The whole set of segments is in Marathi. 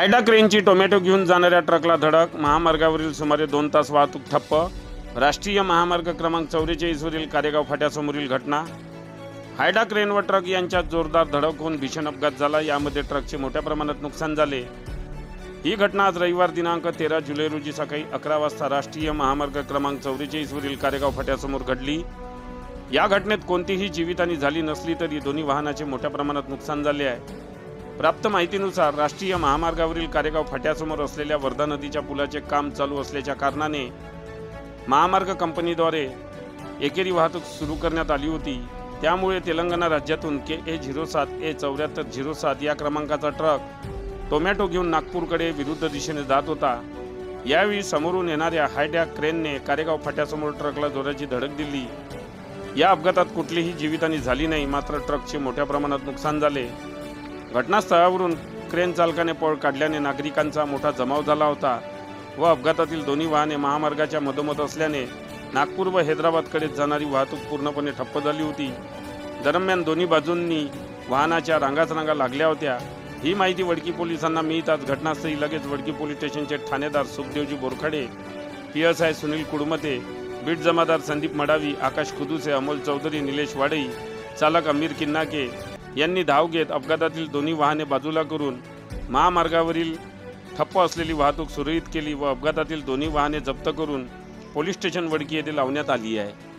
हायडा क्रेनची टोमॅटो घेऊन जाणाऱ्या ट्रकला धडक, महामार्गावरील सुमारे 2 तास वाहतूक ठप्प। राष्ट्रीय महामार्ग क्रमांक 44 वरील कारेगाव फाट्यासमोरील घटना। हायडा क्रेन व ट्रक यांच्यात जोरदार धडक होऊन भीषण अपघात झाला। यामध्ये ट्रकचे मोठ्या प्रमाणात नुकसान झाले। ही घटना आज रविवार दिनांक 13 जुलै रोजी सकाळी 11 वाजता राष्ट्रीय महामार्ग क्रमांक 44 वरील कारेगाव फाट्यासमोर घडली। या घटनेत कोणतीही जीवितहानी झाली नसली तरी दोन्ही वाहनाचे मोठ्या प्रमाणात नुकसान झाले आहे। प्राप्त माहितीनुसार राष्ट्रीय महामार्गावरील कारेगाव फाट्यासमोर असलेल्या वर्धा नदीच्या पुलाचे काम चालू असल्याच्या कारणाने महामार्ग कंपनीद्वारे एकेरी वाहतूक सुरू करण्यात आली होती। त्यामुळे तेलंगणा राज्यातून KA07A7407 या क्रमांकाचा ट्रक टोमॅटो घेऊन नागपूरकडे विरुद्ध दिशेने जात होता। यावेळी समोरून येणाऱ्या हायडा क्रेनने कारेगाव फाट्यासमोर ट्रकला जोराची धडक दिली। या अपघातात कुठलीही जीवितहानी झाली नाही, मात्र ट्रकचे मोठ्या प्रमाणात नुकसान झाले। घटनास्थळावरून क्रेन चालकाने पळ काढल्याने नागरिकांचा मोठा जमाव झाला होता व अपघातातील दोन्ही वाहने महामार्गाच्या मधोमध असल्याने नागपूर व हैदराबादकडे जाणारी वाहतूक पूर्णपणे ठप्प झाली होती। दरम्यान दोन्ही बाजूंनी वाहनाच्या रांगाच रांगा लागल्या होत्या। ही माहिती वडकी पोलिसांना मिळताच घटनास्थळी लगेच वडकी पोलीस स्टेशनचे ठाणेदार सुखदेवजी बोरखडे, PSI सुनील कुडमते, बीट जमादार संदीप मडावी, आकाश कुदुसे, अमोल चौधरी, निलेश वाडई, चालक अमीर किन्नाके यांनी धाव घेत अपघातातील दोन्ही वाहने बाजूला करून महामार्गावरील ठप्प असलेली वाहतूक सुरळीत केली व अपघातातील दोन्ही वाहने जप्त करून पोलीस स्टेशन वडकी येथे लावण्यात आली आहे।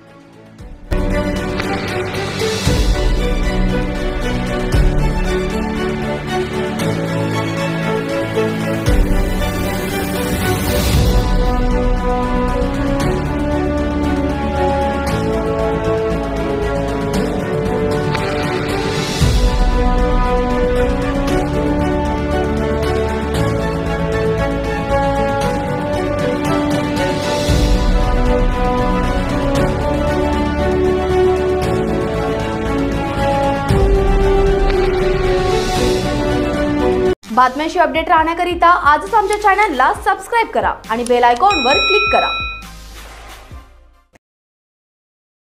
बातम्यांशी अपडेट राहण्याकरिता आजच आमच्या चॅनलला सबस्क्राइब करा आणि बेल आयकॉनवर क्लिक करा।